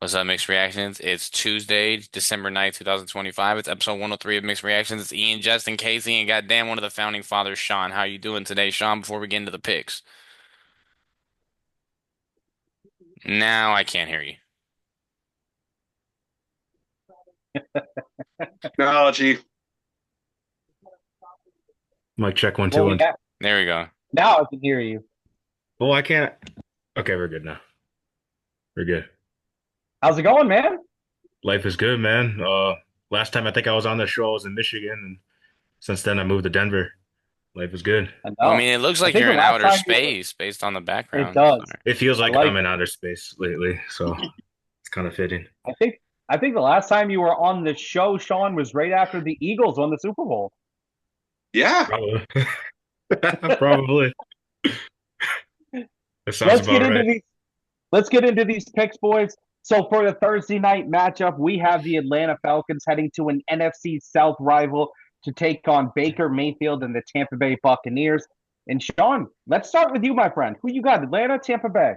What's up, Mixed Reactions? It's Tuesday, December 9th, 2025. It's episode 103 of Mixed Reactions. It's Ian, Justin, Casey, and goddamn one of the founding fathers, Sean. How you doing today, Sean, before we get into the picks? Now I can't hear you. Technology. Mic check one, two, Well, one. yeah. There we go. Now I can hear you. Oh, I can't. Okay, we're good now. We're good. How's it going, man? Life is good, man. Last time I think I was on the show, I was in Michigan, and since then I moved to Denver. Life is good. I Well, I know. mean, it looks I like think you're the in last outer time you were, space based on the it background. does. It feels I like like I'm in it. outer space lately, so it's kind of fitting. I think I think the last time you were on the show, Sean, was right after the Eagles won the Super Bowl. Yeah. Probably. Probably. That sounds Let's get about into right. these. Let's get into these picks, boys. So for the Thursday night matchup, we have the Atlanta Falcons heading to an NFC South rival to take on Baker Mayfield and the Tampa Bay Buccaneers. And Sean, let's start with you, my friend. Who you got? Atlanta, Tampa Bay?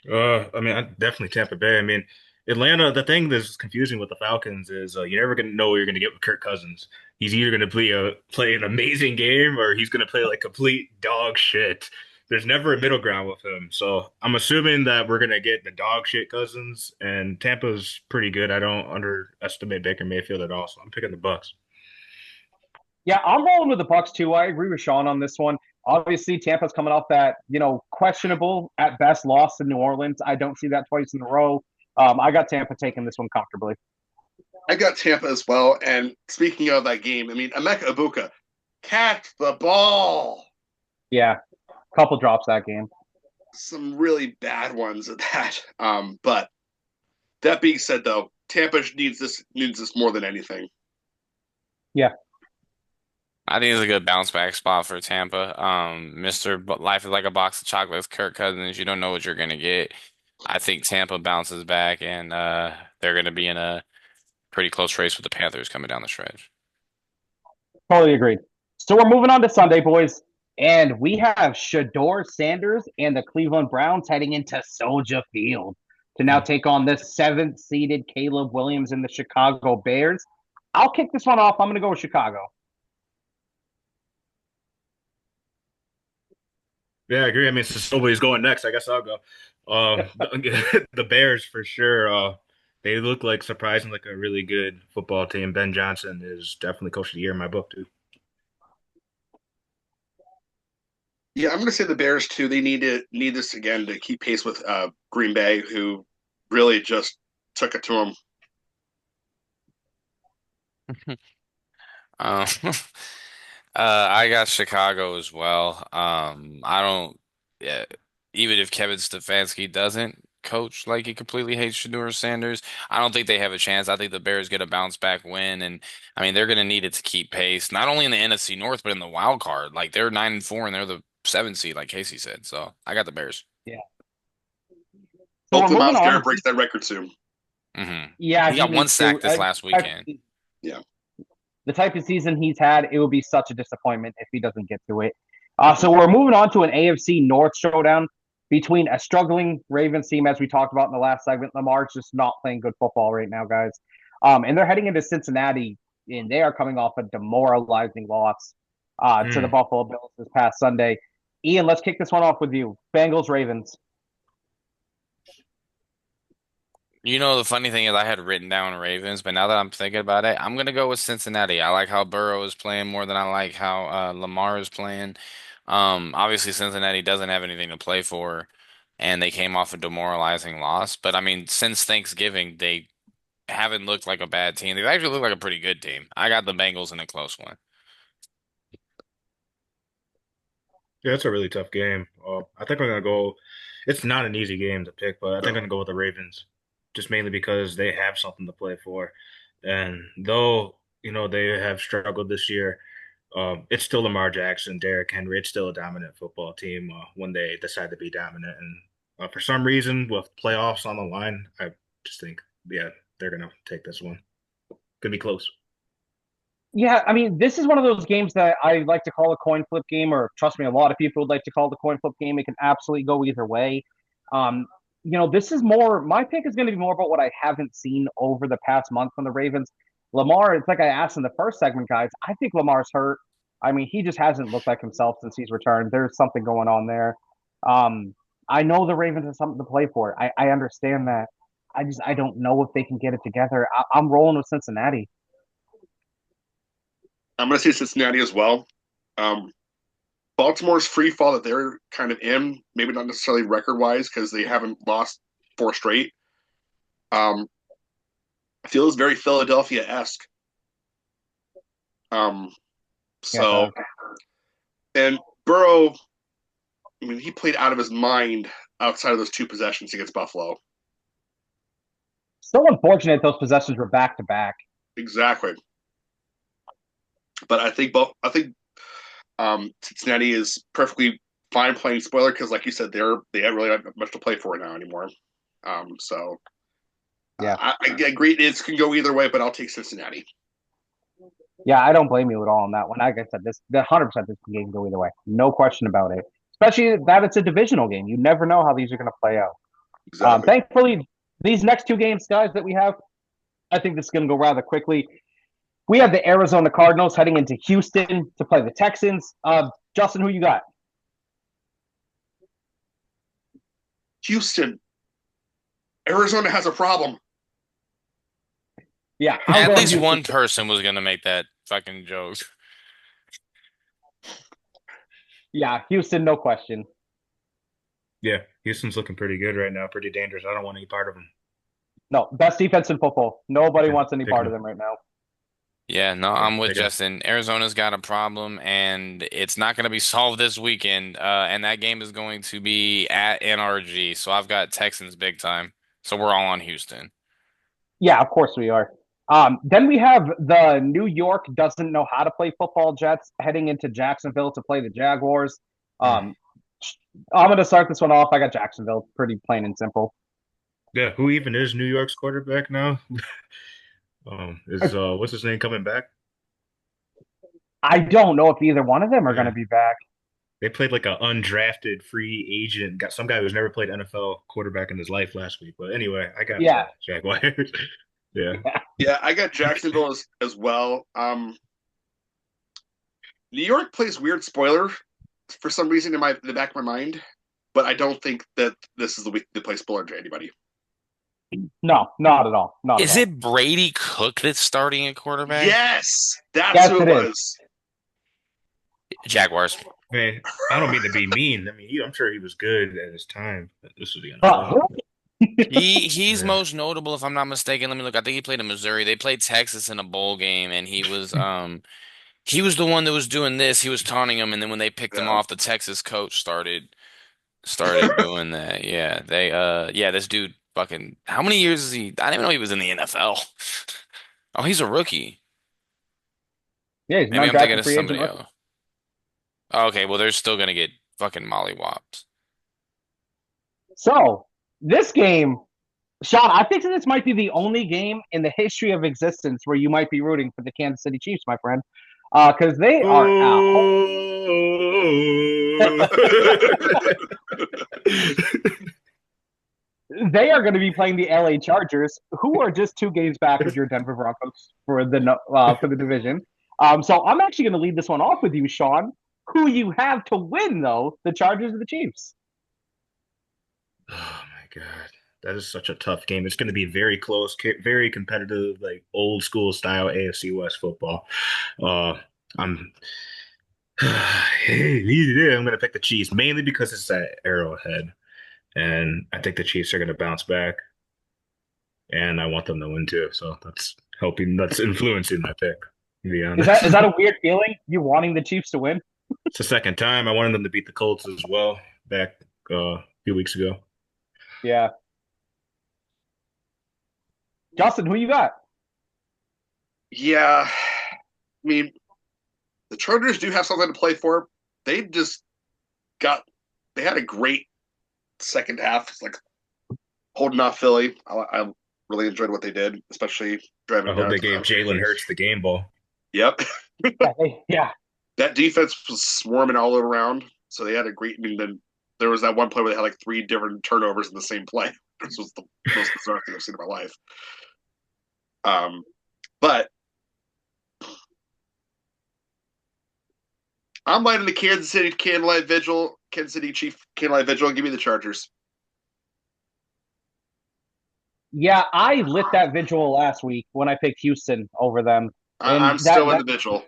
Definitely Tampa Bay. I mean, Atlanta, the thing that's confusing with the Falcons is you're never going to know what you're going to get with Kirk Cousins. He's either going to play an amazing game or he's going to play like complete dog shit. There's never a middle ground with him. So I'm assuming that we're going to get the dog shit Cousins, and Tampa's pretty good. I don't underestimate Baker Mayfield at all, so I'm picking the Bucks. Yeah, I'm rolling with the Bucks too. I agree with Sean on this one. Obviously, Tampa's coming off that questionable at best loss in New Orleans. I don't see that twice in a row. I got Tampa taking this one comfortably. I got Tampa as well. And speaking of that game, I mean, Emeka Ibuka, catch the ball. Yeah, couple drops that game. Some really bad ones at that. But that being said, though, Tampa needs this more than anything. Yeah, I think it's a good bounce back spot for Tampa. Mr. Life is like a box of chocolates, Kirk Cousins. You don't know what you're gonna get. I think Tampa bounces back and they're gonna be in a pretty close race with the Panthers coming down the stretch. totally agreed. So we're moving on to Sunday, boys, and we have Shador Sanders and the Cleveland Browns heading into Soldier Field to now take on the seventh seeded Caleb Williams and the Chicago Bears. I'll kick this one off. I'm going to go with Chicago. Yeah, I agree. I mean, since nobody's going next, I guess I'll go. The Bears for sure. They look like surprising, like a really good football team. Ben Johnson is definitely coach of the year in my book too. Yeah, I'm going to say the Bears too. They need this again to keep pace with Green Bay, who really just took it to them. Um, I got Chicago as well. I don't, yeah, even if Kevin Stefanski doesn't coach like he completely hates Shador Sanders, I don't think they have a chance. I think the Bears get a bounce back win, and I mean they're going to need it to keep pace, not only in the NFC North but in the wild card. Like they're 9-4 and they're the 7th seed, like Casey said. So I got the Bears. Yeah. So we're Hopefully, moving Miles on. Garrett breaks that record soon. Yeah, He he got one needs to. sack this last Type weekend. Yeah. the type of season he's had, it would be such a disappointment if he doesn't get to it. So we're moving on to an AFC North showdown between a struggling Ravens team, as we talked about in the last segment. Lamar's just not playing good football right now, guys. And they're heading into Cincinnati, and they are coming off a demoralizing loss to the Mm. Buffalo Bills this past Sunday. Ian, let's kick this one off with you. Bengals, Ravens. You know, the funny thing is I had written down Ravens, but now that I'm thinking about it, I'm gonna go with Cincinnati. I like how Burrow is playing more than I like how Lamar is playing. Obviously Cincinnati doesn't have anything to play for, and they came off a demoralizing loss. But I mean, since Thanksgiving, they haven't looked like a bad team. They've actually looked like a pretty good team. I got the Bengals in a close one. Yeah, it's a really tough game. I think I'm gonna go. It's not an easy game to pick, but I think I'm gonna go with the Ravens, just mainly because they have something to play for. And though they have struggled this year, it's still Lamar Jackson, Derrick Henry. It's still a dominant football team when they decide to be dominant. And for some reason, with playoffs on the line, I just think, yeah, they're gonna take this one. Gonna be close. Yeah, I mean, this is one of those games that I like to call a coin flip game, or trust me, a lot of people would like to call the coin flip game. It can absolutely go either way. Um, this is more, my pick is going to be more about what I haven't seen over the past month from the Ravens. Lamar, it's like I asked in the first segment, guys. I think Lamar's hurt. I mean, he just hasn't looked like himself since he's returned. There's something going on there. Um, I know the Ravens have something to play for. I understand that. I don't know if they can get it together. I'm rolling with Cincinnati. I'm going to say Cincinnati as well. Um, Baltimore's free fall that they're kind of in, maybe not necessarily record wise because they haven't lost four straight. Um, feels very Philadelphia esque. Um, Yeah, it so does. and Burrow, I mean, he played out of his mind outside of those two possessions against Buffalo. Still unfortunate those possessions were back to back. Exactly. But I think Cincinnati is perfectly fine playing spoiler because, like you said, they have really not much to play for now anymore. So Yeah. I agree. It can go either way, but I'll take Cincinnati. Yeah, I don't blame you at all on that one. Like I said, this the 100% this game can go either way, no question about it. Especially that it's a divisional game. You never know how these are going to play out. Exactly. Thankfully, these next two games, guys, that we have, I think this is going to go rather quickly. We have the Arizona Cardinals heading into Houston to play the Texans. Justin, who you got? Houston, Arizona has a problem. Yeah, I'm At going least Houston. one person was gonna make that fucking joke. Yeah, Houston, no question. Yeah, Houston's looking pretty good right now, pretty dangerous. I don't want any part of them. No, best defense in football. Nobody Yeah, wants any pick part of them. them right now. Yeah, no, Yeah, I'm with pick them. Justin. Arizona's got a problem, and it's not going to be solved this weekend. And that game is going to be at NRG. So I've got Texans big time. So we're all on Houston. Yeah, of course we are. Then we have the New York doesn't know how to play football Jets heading into Jacksonville to play the Jaguars. Mm. Um, I'm going to start this one off. I got Jacksonville, pretty plain and simple. Yeah, who even is New York's quarterback now? Is what's his name coming back? I don't know if either one of them are going to Yeah. be back. They played like an undrafted free agent, got some guy who's never played NFL quarterback in his life last week. But anyway, I got Yeah, Jaguars. Yeah. Yeah, I got Jacksonville as well. New York plays weird spoiler for some reason in the back of my mind, but I don't think that this is the week to play spoiler to anybody. no, not at all, not at Is all. it Brady Cook that's starting at quarterback? Yes, that's Yes, who it it is. was. Jaguars. Man, I don't mean to be mean. I mean, I'm sure he was good at his time, but this was the But NFL. He's Yeah. most notable, if I'm not mistaken. Let me look. I think he played in Missouri. They played Texas in a bowl game, and he was the one that was doing this. He was taunting him, and then when they picked him Yeah. off, the Texas coach started doing that. Yeah, yeah, this dude fucking how many years is he? I didn't even know he was in the NFL. Oh, he's a rookie. yeah, he's an Maybe I'm thinking undrafted of free agent somebody rookie. else. Oh, okay, well they're still gonna get fucking mollywopped. So this game, Sean, I think this might be the only game in the history of existence where you might be rooting for the Kansas City Chiefs, my friend, because they are at home. Oh. They are going to be playing the LA Chargers, who are just 2 games back of your Denver Broncos for the division. So I'm actually going to lead this one off with you, Sean. Who you have to win, though, the Chargers or the Chiefs? Oh my God. That is such a tough game. It's going to be very close, very competitive, like old school style AFC West football. Uh, I'm I'm going to pick the Chiefs mainly because it's at Arrowhead, and I think the Chiefs are going to bounce back, and I want them to win too. So that's helping. That's influencing my pick. To be Is honest, that a weird feeling? You wanting the Chiefs to win? it's the second time I wanted them to beat the Colts as well back a few weeks ago. Yeah. Justin, who you got? Yeah, I mean the Chargers do have something to play for. They just got they had a great second half. It's like holding off Philly. I really enjoyed what they did, especially I driving hope down they to gave the Jalen Hurts the game ball. Yep. Yeah, That defense was swarming all around. So they had a great. I mean, the there was that one play where they had like three different turnovers in the same play. This was the most bizarre thing I've seen in my life. Um, but I'm lighting the Kansas City Candlelight Vigil, Kansas City Chief Candlelight Vigil. Give me the Chargers. Yeah, I lit that visual last week when I picked Houston over them, and I'm still in the Vigil.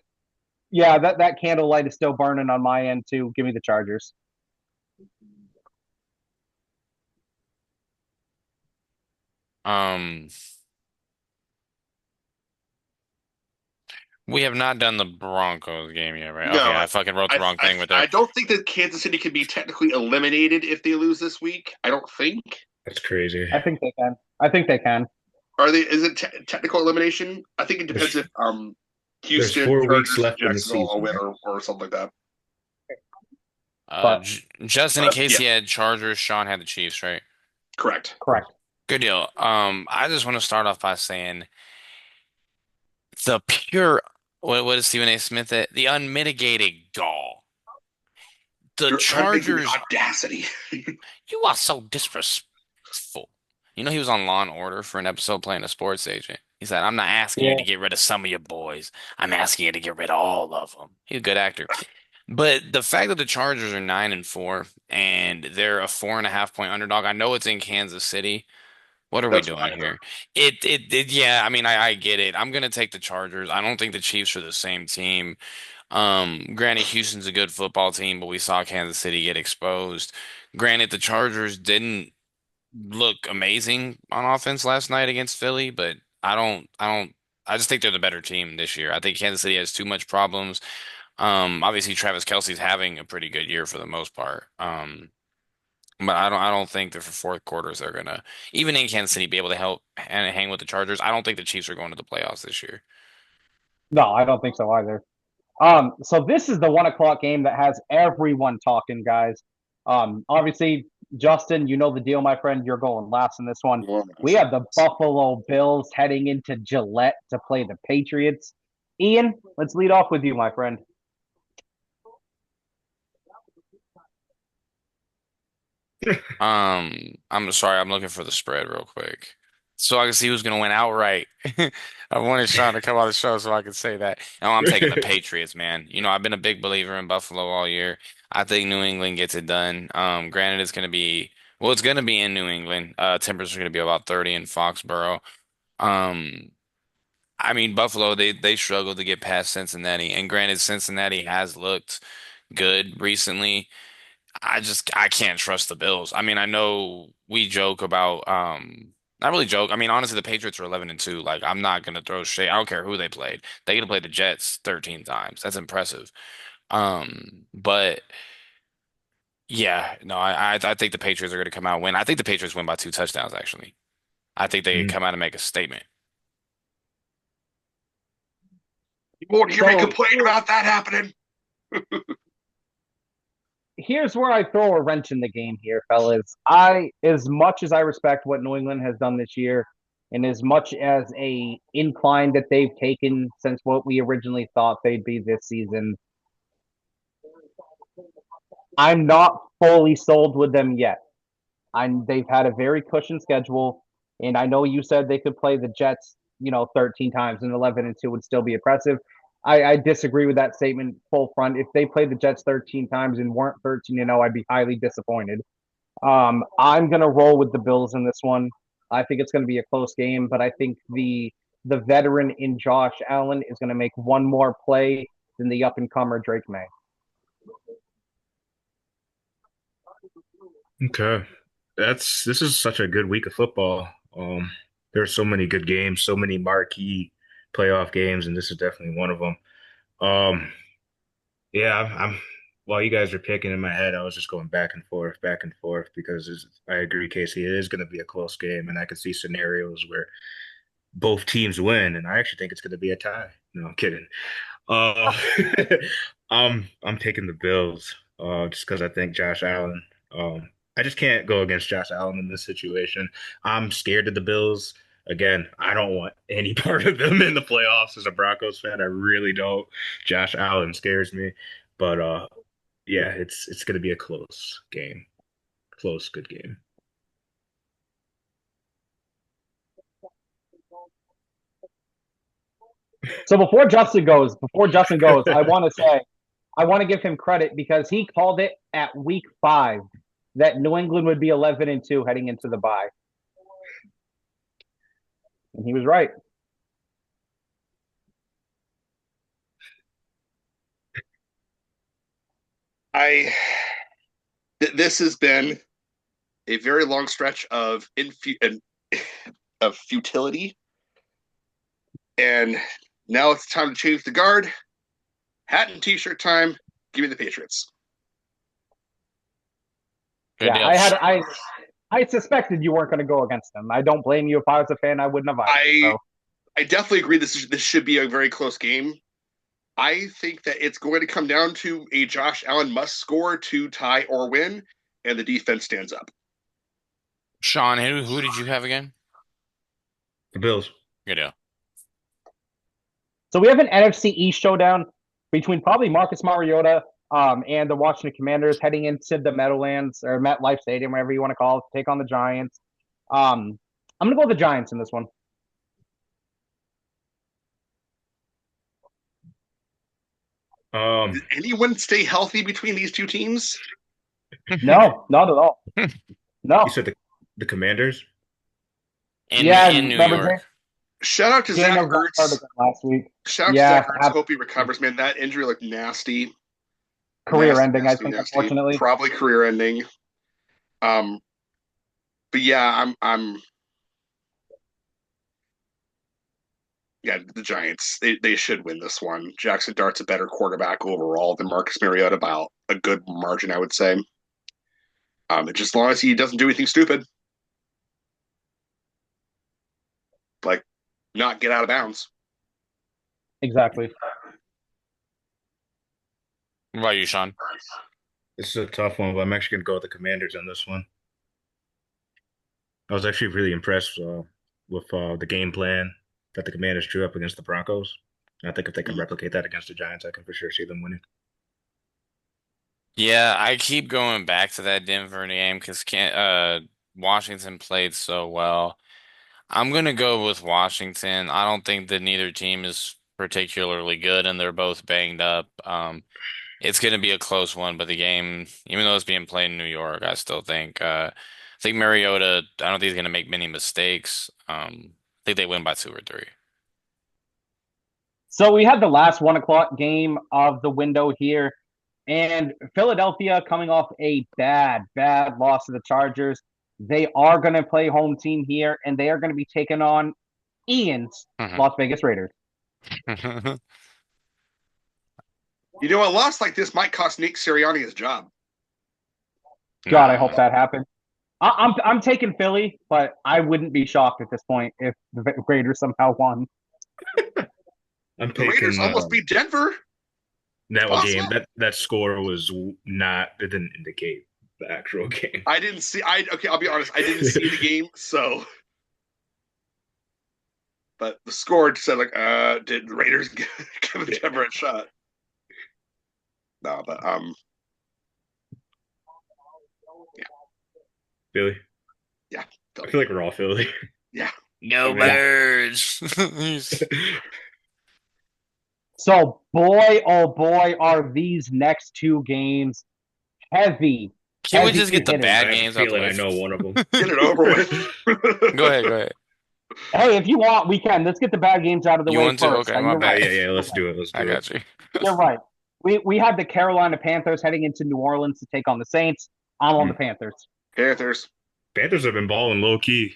yeah, that candlelight is still burning on my end too. Give me the Chargers. Um, we have not done the Broncos game yet, right? Okay, No, I fucking wrote the I, wrong I thing with there. I don't think that Kansas City can be technically eliminated if they lose this week. I don't think. That's crazy. I think they can. I think they can. Are they? Is it technical elimination? I think it depends There's if there's Houston, 4 weeks Chargers, and left in the Jacksonville all season, win right? or something like that. But Justin and But yeah, Casey had Chargers. Sean had the Chiefs, right? correct. correct. Good deal. I just want to start off by saying the pure, what is Stephen A. Smith at? The unmitigated gall. The You're unmaking the Chargers, audacity. you are so disrespectful. You know, he was on Law and Order for an episode playing a sports agent. He said, I'm not asking you Yeah. to get rid of some of your boys. I'm asking you to get rid of all of them. He's a good actor. But the fact that the Chargers are 9-4 and they're a 4.5 point underdog, I know it's in Kansas City. What are we That's what I doing heard. here? Yeah, I mean, I get it. I'm gonna take the Chargers. I don't think the Chiefs are the same team. Granted, Houston's a good football team, but we saw Kansas City get exposed. Granted, the Chargers didn't look amazing on offense last night against Philly, but I just think they're the better team this year. I think Kansas City has too much problems. Obviously Travis Kelce's having a pretty good year for the most part. But I don't think that for fourth quarters they're gonna, even in Kansas City, be able to help and hang with the Chargers. I don't think the Chiefs are going to the playoffs this year. No, I don't think so either. So this is the 1 o'clock game that has everyone talking, guys. Obviously, Justin, you know the deal, my friend. You're going last in this one. We have the Buffalo Bills heading into Gillette to play the Patriots. Ian, let's lead off with you, my friend. I'm sorry, I'm looking for the spread real quick. So I can see who's gonna win outright. I wanted Sean to come on the show so I could say that. No, I'm taking the Patriots, man. You know, I've been a big believer in Buffalo all year. I think New England gets it done. Granted it's gonna be, well, it's gonna be in New England. Temperatures are gonna be about 30 in Foxborough. Um, I mean Buffalo, they struggled to get past Cincinnati. And granted, Cincinnati has looked good recently. I can't trust the Bills. I mean, I know we joke about not really joke. I mean, honestly, the Patriots are 11-2. Like, I'm not gonna throw shade. I don't care who they played. They could have played the Jets 13 times. That's impressive. But yeah, no, I think the Patriots are gonna come out and win. I think the Patriots win by 2 touchdowns, actually. I think they Mm. come out and make a statement. You won't hear me So complain about that happening. here's where I throw a wrench in the game here, fellas. As much as I respect what New England has done this year, and as much as a incline that they've taken since what we originally thought they'd be this season, I'm not fully sold with them yet. They've had a very cushioned schedule, and I know you said they could play the Jets, 13 times and 11-2 would still be impressive. I disagree with that statement full front. If they played the Jets 13 times and weren't 13-0, I'd be highly disappointed. I'm gonna roll with the Bills in this one. I think it's gonna be a close game, but I think the veteran in Josh Allen is gonna make one more play than the up and comer Drake May. Okay. This is such a good week of football. There's so many good games, so many marquee playoff games, and this is definitely one of them. Um, yeah, while you guys are picking in my head, I was just going back and forth because I agree, Casey, it is going to be a close game, and I can see scenarios where both teams win, and I actually think it's going to be a tie. No, I'm kidding. Uh, I'm taking the Bills, just because I think Josh Allen. I just can't go against Josh Allen in this situation. I'm scared of the Bills. Again, I don't want any part of them in the playoffs as a Broncos fan. I really don't. Josh Allen scares me, but yeah, it's gonna be a close game. close, good game. So before Justin goes, I want to give him credit because he called it at week 5 that New England would be 11-2 heading into the bye, and he was right. I this has been a very long stretch of of futility, and now it's time to change the guard. Hat and t-shirt time. Give me the Patriots. Good Yeah, deal. I suspected you weren't going to go against them. I don't blame you. If I was a fan, I wouldn't have either. I So I definitely agree. This should be a very close game. I think that it's going to come down to a Josh Allen must score to tie or win, and the defense stands up. Sean, who did you have again? The Bills. Good deal. So we have an NFC East showdown between probably Marcus Mariota and the Washington Commanders heading into the Meadowlands or MetLife Stadium, whatever you want to call it, to take on the Giants. I'm going to go with the Giants in this one. Did anyone stay healthy between these two teams? No, not at all. No. You said the Commanders? In New York. Shout out to Zach Ertz. Last week. Shout out to Zach Ertz. Hope he recovers, man. That injury looked nasty. Career ending, I think, unfortunately. Probably career ending. But yeah, I'm yeah, the Giants. They should win this one. Jackson Dart's a better quarterback overall than Marcus Mariota by a good margin, I would say. Just as long as he doesn't do anything stupid, like not get out of bounds. Exactly. What about you, Sean? This is a tough one, but I'm actually going to go with the Commanders on this one. I was actually really impressed with the game plan that the Commanders drew up against the Broncos. And I think if they can replicate that against the Giants, I can for sure see them winning. Yeah, I keep going back to that Denver game because Washington played so well. I'm gonna go with Washington. I don't think that neither team is particularly good, and they're both banged up. It's gonna be a close one, but the game, even though it's being played in New York, I think Mariota. I don't think he's gonna make many mistakes. I think they win by 2 or 3. So we had the last 1 o'clock game of the window here, and Philadelphia coming off a bad loss to the Chargers. They are going to play home team here, and they are going to be taking on Ian's Las Vegas Raiders. You know, a loss like this might cost Nick Sirianni his job. God, I hope that happens. I'm taking Philly, but I wouldn't be shocked at this point if the Raiders somehow won. The Raiders almost beat Denver. That game, that score was not. It didn't indicate the actual game. I didn't see. Okay, I'll be honest. I didn't see the game, so. But the score said like, did the Raiders give Denver a shot? No, but yeah. Philly. Yeah, Philly. I feel like we're all Philly. Yeah. Go Birds. So, boy, oh boy, are these next 2 games heavy. Can't we just get the bad games out the way? I know one of them. Get it over with. Go ahead. Hey, if you want, we can. Let's get the bad games out of the way first. Okay, my bad. Yeah, let's do it. I got you. You're right. We have the Carolina Panthers heading into New Orleans to take on the Saints. I'm on the Panthers. Panthers have been balling low key.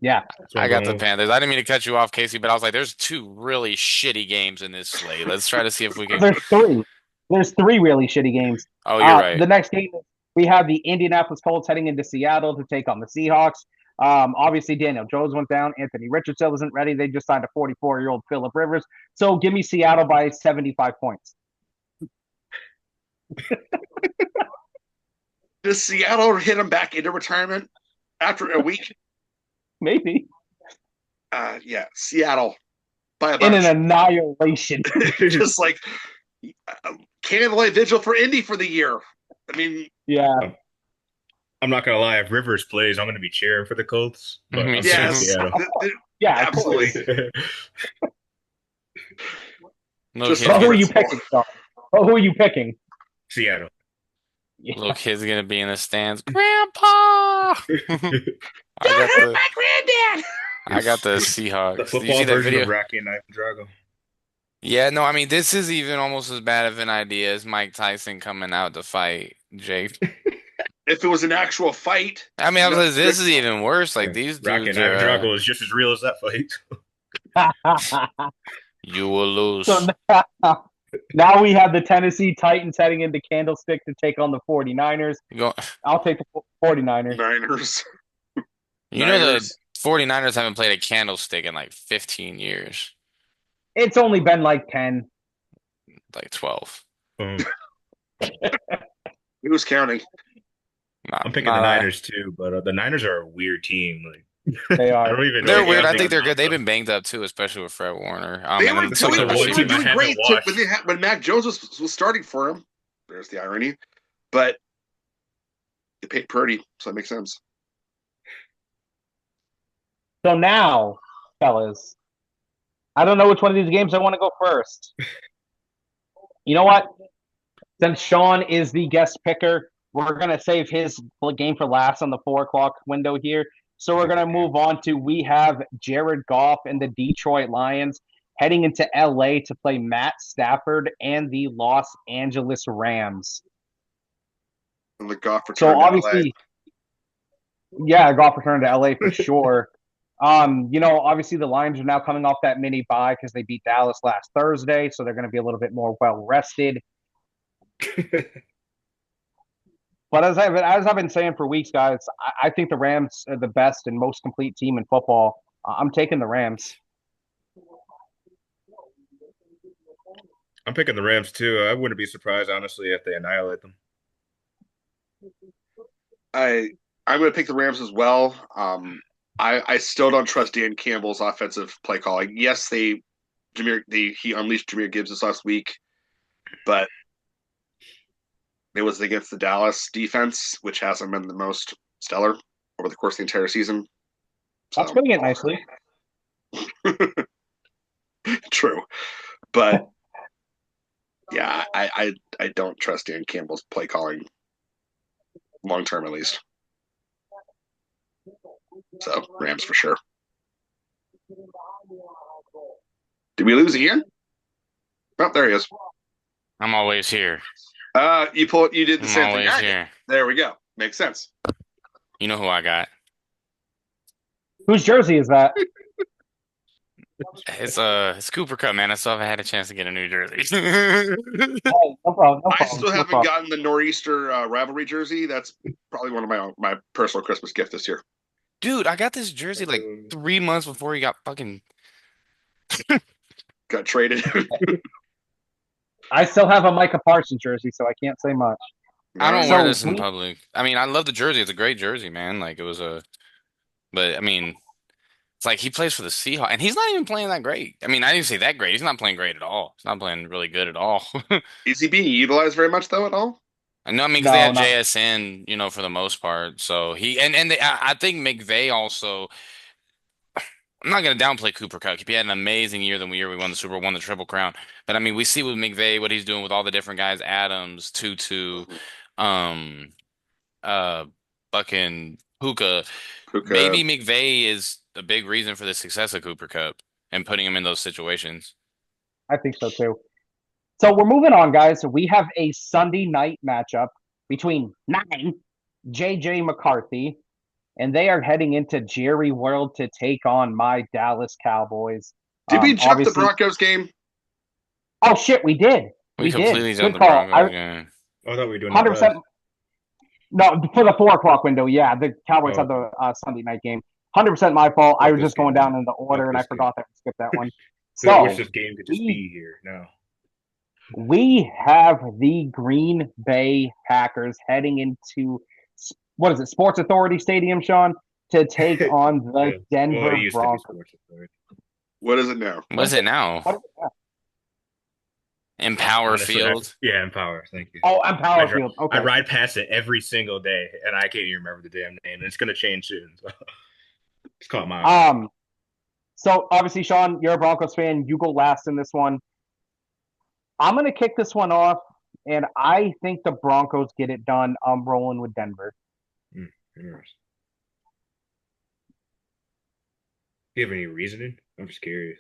Yeah. I got the Panthers. I didn't mean to cut you off, Casey, but I was like, there's 2 really shitty games in this slate. Let's try to see if we can. There's 3. There's 3 really shitty games. Oh, you're right. The next game, we have the Indianapolis Colts heading into Seattle to take on the Seahawks. Obviously, Daniel Jones went down. Anthony Richardson wasn't ready. They just signed a 44-year-old Phillip Rivers. So give me Seattle by 75 points. Does Seattle hit him back into retirement after a week? Maybe. Yeah, Seattle by a bunch. In an annihilation. Just like candlelight vigil for Indy for the year. I mean, yeah. I'm not gonna lie. If Rivers plays, I'm gonna be cheering for the Colts, but Me I'm picking too. Yes, Seattle. Yeah, of absolutely. course. Little Just kid's But off who are gonna you principle. picking, Sean? But who are you picking? Seattle. little Yeah. kid's gonna be in the stands. Grandpa! I Don't got hurt the my granddad. I got the It's the Seahawks. Did you see football that version of video? Rocky and Ivan Drago. Yeah, no, I mean this is even almost as bad of an idea as Mike Tyson coming out to fight Jake. If it was an actual fight, I mean, I was no, like, this is even worse. Like Yeah. these Rocky dudes and are Ivan Drago is just as real as that fight. you will So lose. now we have the Tennessee Titans heading into Candlestick to take on the 49ers. You go, I'll take the 49ers. Niners. you know the Niners. 49ers haven't played a candlestick in like 15 years, It's only been like 10. like 12. Boom. Who's counting? Not, I'm picking the not Niners too, but the Niners are a weird team. Like They I are. don't even know they're what weird. guys I they think got they're good. knocked They've up. been banged up too, especially with Fred Warner. They And were then It's like some the of the doing one they were team I receivers. doing haven't great when watched. when Mac Jones was starting for him. There's the irony. But they paid Purdy, so that makes sense. So now, fellas, I don't know which one of these games I want to go first. You know what? Since Sean is the guest picker, we're going to save his game for last on the 4 o'clock window here. So we're going to move on to we have Jared Goff and the Detroit Lions heading into LA to play Matt Stafford and the Los Angeles Rams. And the Goff So return to LA. obviously, yeah, Goff returned to LA for sure. Obviously the Lions are now coming off that mini bye because they beat Dallas last Thursday, so they're going to be a little bit more well rested. But as I've been saying for weeks, guys, I think the Rams are the best and most complete team in football. I'm taking the Rams. I'm picking the Rams too. I wouldn't be surprised, honestly, if they annihilate them. I'm going to pick the Rams as well. I still don't trust Dan Campbell's offensive play calling. Yes, he unleashed Jahmyr Gibbs this last week, but it was against the Dallas defense, which hasn't been the most stellar over the course of the entire season. That's So putting it nicely. true, but yeah, I don't trust Dan Campbell's play calling long term at least. So Rams for sure. Did we lose Ian? Oh, there he is. I'm always here. You did the I'm same thing always I did. here. There we go. Makes sense. You know who I got? Whose jersey is that? It's Cooper Cup, man. I still haven't had a chance to get a new jersey. Oh, no problem. No I problem. still No haven't problem. gotten the Nor'easter rivalry jersey. That's probably one of my personal Christmas gift this year. Dude, I got this jersey like 3 months before he got fucking. Got traded. I still have a Micah Parsons jersey, so I can't say much. I don't So wear this in we, public. I mean, I love the jersey. It's a great jersey, man. Like it was but I mean, it's like he plays for the Seahawks, and he's not even playing that great. I mean, I didn't say that great. He's not playing great at all. He's not playing really good at all. Is he being utilized very much though at all? I know, I mean, because they no, have not JSN, for the most part. So I think McVay also. I'm not going to downplay Cooper Kupp. He had an amazing year the year we won the Super Bowl, won the Triple Crown. But I mean, we see with McVay what he's doing with all the different guys, Adams, Tutu, um, uh, fucking Puka. Puka. Maybe McVay is a big reason for the success of Cooper Kupp and putting him in those situations. I think so too. So we're moving on, guys. We have a Sunday night matchup between 9 JJ McCarthy, and they are heading into Jerry World to take on my Dallas Cowboys. Did we jump the Obviously, Broncos game? oh shit, we did. We We did. completely Good jumped the call. Broncos game. I thought we were doing that 100%. last. No, for the 4 o'clock window, yeah. The Cowboys Oh, had the Sunday night game. 100% my fault. I fuck was this just going game, down man. in the order, Fuck and I this game. forgot that we skipped that one. I wish So this game could just be here now. we have the Green Bay Packers heading into what is it, Sports Authority Stadium, Sean, to take on the Yeah. Well, Denver it used to be Broncos. Sports Authority. What is it now? What is it now? What is it now? Empower Honestly, Field. yeah, Empower. Thank you. Oh, and I Power dri Field. I Okay. ride past it every single day, and I can't even remember the damn name. And it's gonna change soon. So it's caught my eye. Um. So obviously, Sean, you're a Broncos fan. You go last in this one. I'm gonna kick this one off, and I think the Broncos get it done. I'm rolling with Denver. Interesting. Do you have any reasoning? I'm just curious.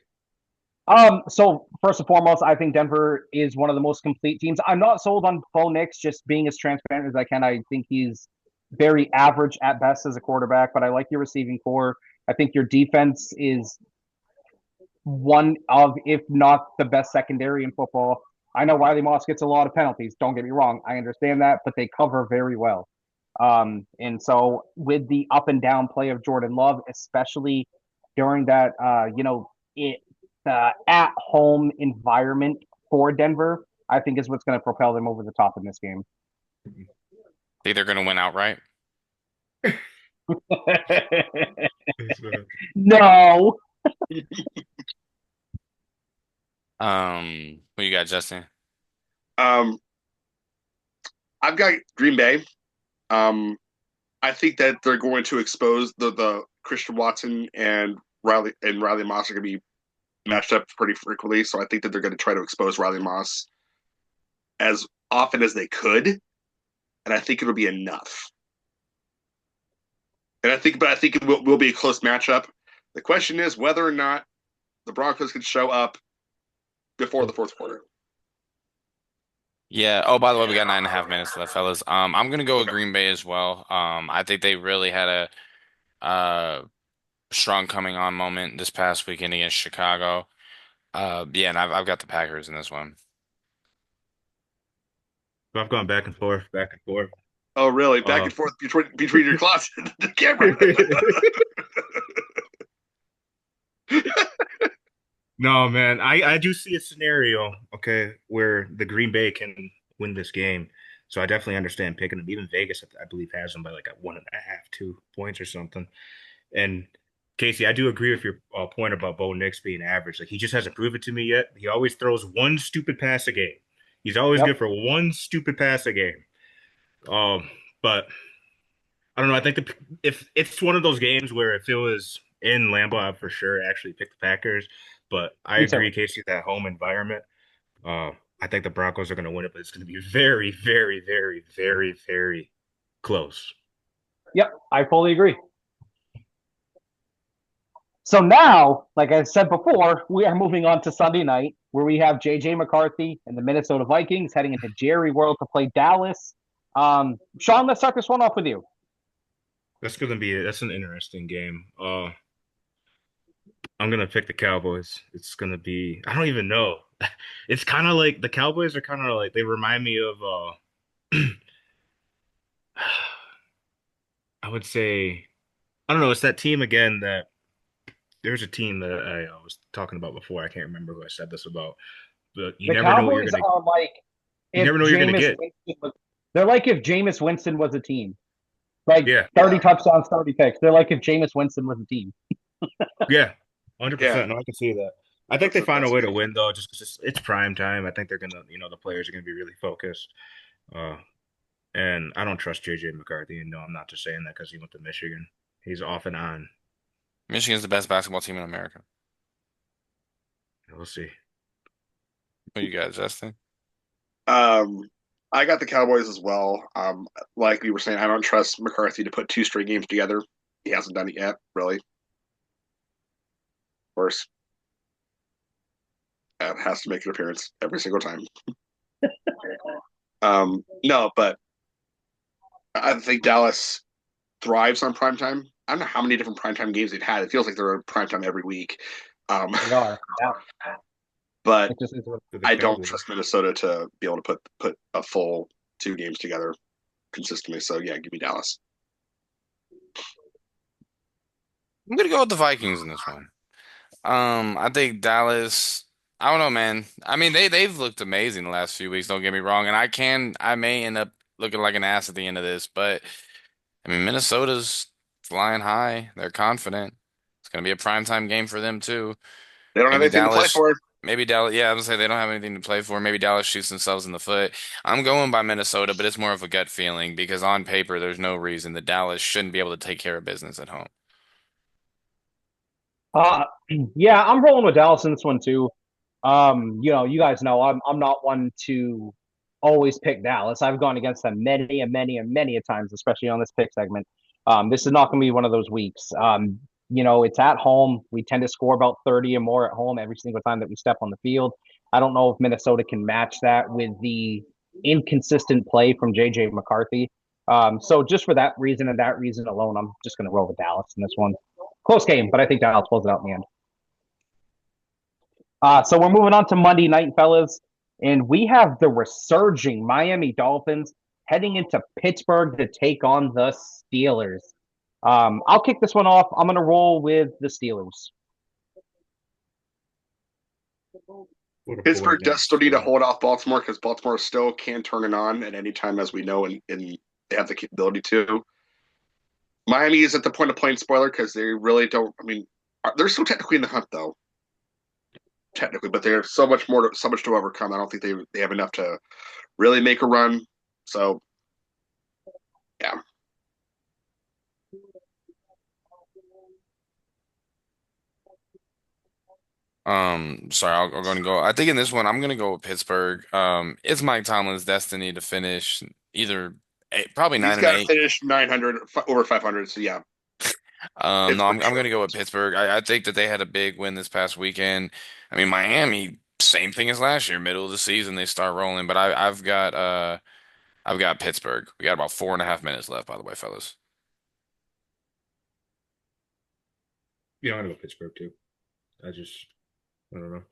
So first and foremost, I think Denver is one of the most complete teams. I'm not sold on Bo Nix, just being as transparent as I can. I think he's very average at best as a quarterback, but I like your receiving core. I think your defense is one of, if not the best secondary in football. I know Riley Moss gets a lot of penalties. Don't get me wrong. I understand that, but they cover very well. And so with the up and down play of Jordan Love, especially during that, at home environment for Denver, I think is what's going to propel them over the top in this game. Think they're gonna win outright. No. Who you got, Justin? Um, I've got Green Bay. Um, I think that they're going to expose the Christian Watson and Riley Moss are going to be matched up pretty frequently. So I think that they're going to try to expose Riley Moss as often as they could, and I think it'll be enough. But I think it will be a close matchup. The question is whether or not the Broncos can show up before the fourth quarter. Yeah. Oh, by the way, we got 9.5 minutes left, fellas. I'm gonna go with Okay. Green Bay as well. I think they really had a strong coming on moment this past weekend against Chicago. Yeah, and I've got the Packers in this one. So I've gone back and forth, back and forth. Oh, really? Back Uh, and forth between your closet and the camera. no, man, I do see a scenario, okay, where the Green Bay can win this game. So I definitely understand picking them. Even Vegas, I believe, has them by like a 1.5, 2 points or something. And Casey, I do agree with your point about Bo Nix being average. Like he just hasn't proven it to me yet. He always throws one stupid pass a game. He's always Yep. good for one stupid pass a game. Um, but I don't know. I think if it's one of those games where if it was in Lambeau, I'd for sure actually pick the Packers. But I Me too. agree, Casey, that home environment. Uh, I think the Broncos are going to win it, but it's going to be very, very, very, very, very close. Yep. I fully agree. So now, like I said before, we are moving on to Sunday night, where we have JJ McCarthy and the Minnesota Vikings heading into Jerry World to play Dallas. Sean, let's start this one off with you. That's an interesting game. I'm gonna pick the Cowboys. It's gonna be I don't even know. It's kind of like the Cowboys are kind of like they remind me of I would say I don't know. It's that team again that there's a team that I was talking about before. I can't remember who I said this about, but The Cowboys are like you if never know what you're gonna Jameis get. Winston was. They're like if Jameis Winston was a team. Like Yeah, 30 Yeah, touchdowns, 30 picks. They're like if Jameis Winston was a team. yeah, yeah. 100%. No, I can see that. I think they find a That's way to me. win though, just because it's prime time. I think they're gonna, the players are gonna be really focused. Uh, and I don't trust JJ McCarthy. And no, I'm not just saying that because he went to Michigan. He's off and on. Michigan's the best basketball team in America. We'll see. Who you got, Justin? Um, I got the Cowboys as well. Like we were saying, I don't trust McCarthy to put two straight games together. He hasn't done it yet, really. Of course, has to make an appearance every single time. No, but I think Dallas thrives on primetime. I don't know how many different primetime games they've had. It feels like they're in primetime every week. Um, They are. Yeah. but It just is what For the I don't Cowboys. trust Minnesota to be able to put a full two games together consistently. So yeah, give me Dallas. I'm gonna go with the Vikings in this one. I think Dallas. I don't know, man. I mean, they've looked amazing the last few weeks. Don't get me wrong, and I may end up looking like an ass at the end of this, but I mean, Minnesota's flying high. They're confident. It's gonna be a primetime game for them too. They don't have Maybe anything to play Dallas. for. Maybe Dallas. Yeah, I was gonna say they don't have anything to play for. Maybe Dallas shoots themselves in the foot. I'm going by Minnesota, but it's more of a gut feeling because on paper, there's no reason that Dallas shouldn't be able to take care of business at home. Uh, yeah, I'm rolling with Dallas in this one too. You guys know I'm not one to always pick Dallas. I've gone against them many and many and many a times, especially on this pick segment. This is not going to be one of those weeks. It's at home. We tend to score about 30 or more at home every single time that we step on the field. I don't know if Minnesota can match that with the inconsistent play from JJ McCarthy. So just for that reason and that reason alone, I'm just going to roll with Dallas in this one. Close game, but I think Dallas pulls it out in the end. So we're moving on to Monday night, fellas, and we have the resurging Miami Dolphins heading into Pittsburgh to take on the Steelers. I'll kick this one off. I'm going to roll with the Steelers. What a boring Pittsburgh does game still need to score. hold off Baltimore because Baltimore still can turn it on at any time, as we know, and they have the capability to. Miami is at the point of playing spoiler because they really don't. I mean, they're still technically in the hunt though, technically, but they have so much to overcome. I don't think they have enough to really make a run. So yeah, Sorry, I'm going to go. I think in this one, I'm going to go with Pittsburgh. It's Mike Tomlin's destiny to finish either probably he's nine and got to eight. finish 900 over 500. So yeah, No, Pittsburgh I'm going sure. to go with Pittsburgh. I think that they had a big win this past weekend. I mean, Miami, same thing as last year, middle of the season they start rolling. But I've got Pittsburgh. We got about 4.5 minutes left, by the way, fellas. Yeah, I'm gonna go Pittsburgh too. I don't know.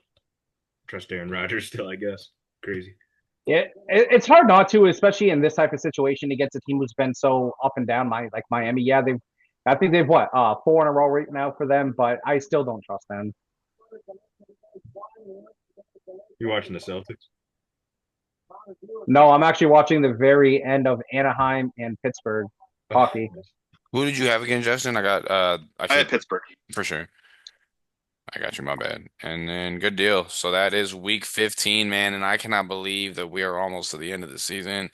Trust Aaron Rodgers still, I guess. Crazy. It's hard not to, especially in this type of situation against a team who's been so up and down. Like Miami, yeah, I think they've what four in a row right now for them, but I still don't trust them. You're watching the Celtics? No, I'm actually watching the very end of Anaheim and Pittsburgh Oh, hockey. Who did you have again, Justin? I I had can't Pittsburgh. for sure. I got you, my bad. And then good deal. So that is week 15, man, and I cannot believe that we are almost to the end of the season.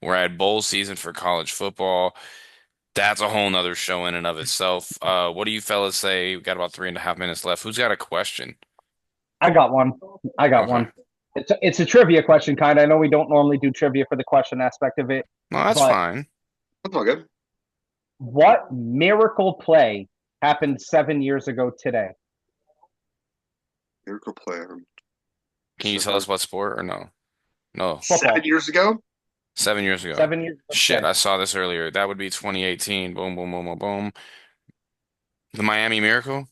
We're at bowl season for college football. That's a whole nother show in and of itself. What do you fellas say? We've got about 3.5 minutes left. Who's got a question? I got one. I got Okay. one. It's a trivia question, kind of. I know we don't normally do trivia for the question aspect of it, No, that's but fine. That's all good. what miracle play happened 7 years ago today? Miracle play. Can you tell us what sport or no? No. Seven Football. years ago. 7 years ago. 7 years ago Shit, today. I saw this earlier. That would be 2018. Boom, boom, boom, boom, boom. The Miami Miracle?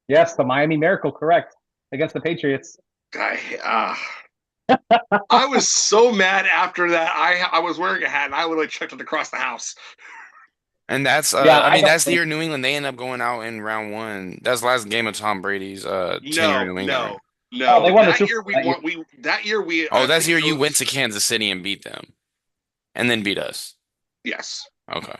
Yes, the Miami Miracle, correct, against the Patriots. I I was so mad after that. I was wearing a hat and I literally chucked it across the house. And that's Yeah, I I mean don't that's the think. year New England they end up going out in round one. That's the last game of Tom Brady's tenure in No, New England, right? no, Oh, they no. won the That Super year Bowl we that year. won. We that year we Oh, I that's the think year it you went to was Kansas City and beat them and then beat us. yes. Okay.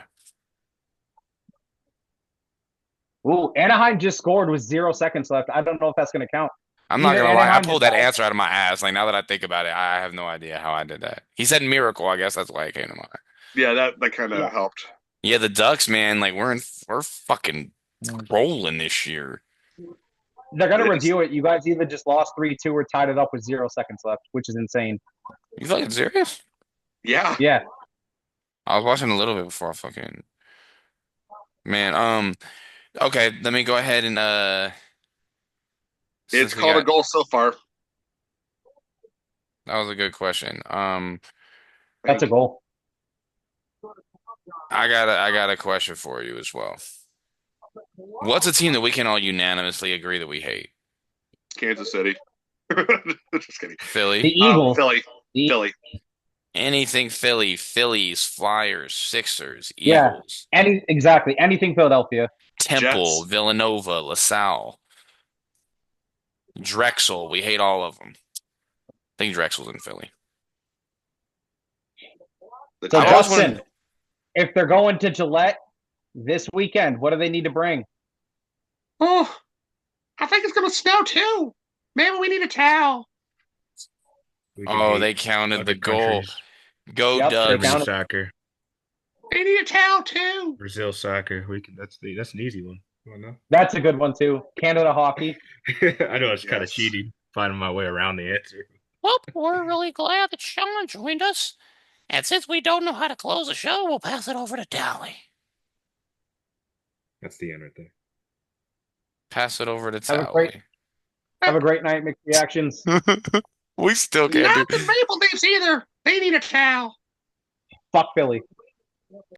Ooh, Anaheim just scored with 0 seconds left. I don't know if that's going to count. I'm not Either gonna lie, I Anaheim just pulled that died. answer out of my ass. Like now that I think about it, I have no idea how I did that. He said miracle, I guess that's why it came to mind. Yeah, that kind Yeah, of helped. Yeah, the Ducks, man, like we're fucking rolling this year. they're going to It is. review it. You guys either just lost 3-2 or tied it up with 0 seconds left, which is insane. You fucking serious? Yeah, Yeah, I was watching a little bit before I fucking man. Okay, let me go ahead and it's since we called a got goal so far. that was a good question. that's a Thank you. goal. I got a question for you as well. What's a team that we can all unanimously agree that we hate? Kansas City. Just kidding. The Philly. Eagles. Philly. The, Philly. Anything Philly, Phillies, Flyers, Sixers, yeah, Eagles, exactly. Anything Philadelphia. Temple, Jets. Villanova, LaSalle, Drexel. We hate all of them. I think Drexel's in Philly. The So, I've always Jets. wanted. Justin, if they're going to Gillette this weekend, what do they need to bring? Oh, I think it's gonna snow too. Maybe we need a towel. We can Oh, hate they counted the other goal. countries. Go Yep, they Germany Dutch. counted. soccer, They need a towel too. Brazil soccer. We can. That's an easy one. You wanna That's a good one too. Canada hockey. know? I know it's kind of Yes. cheating finding my way around the answer. Well, we're really glad that Sean joined us. And since we don't know how to close the show, we'll pass it over to Tally. That's the end right there. Pass it over to Have a great Tally. have a great night. Mixed reactions. We still can't Not do. the Maple Leafs either. They need a towel. Fuck Philly.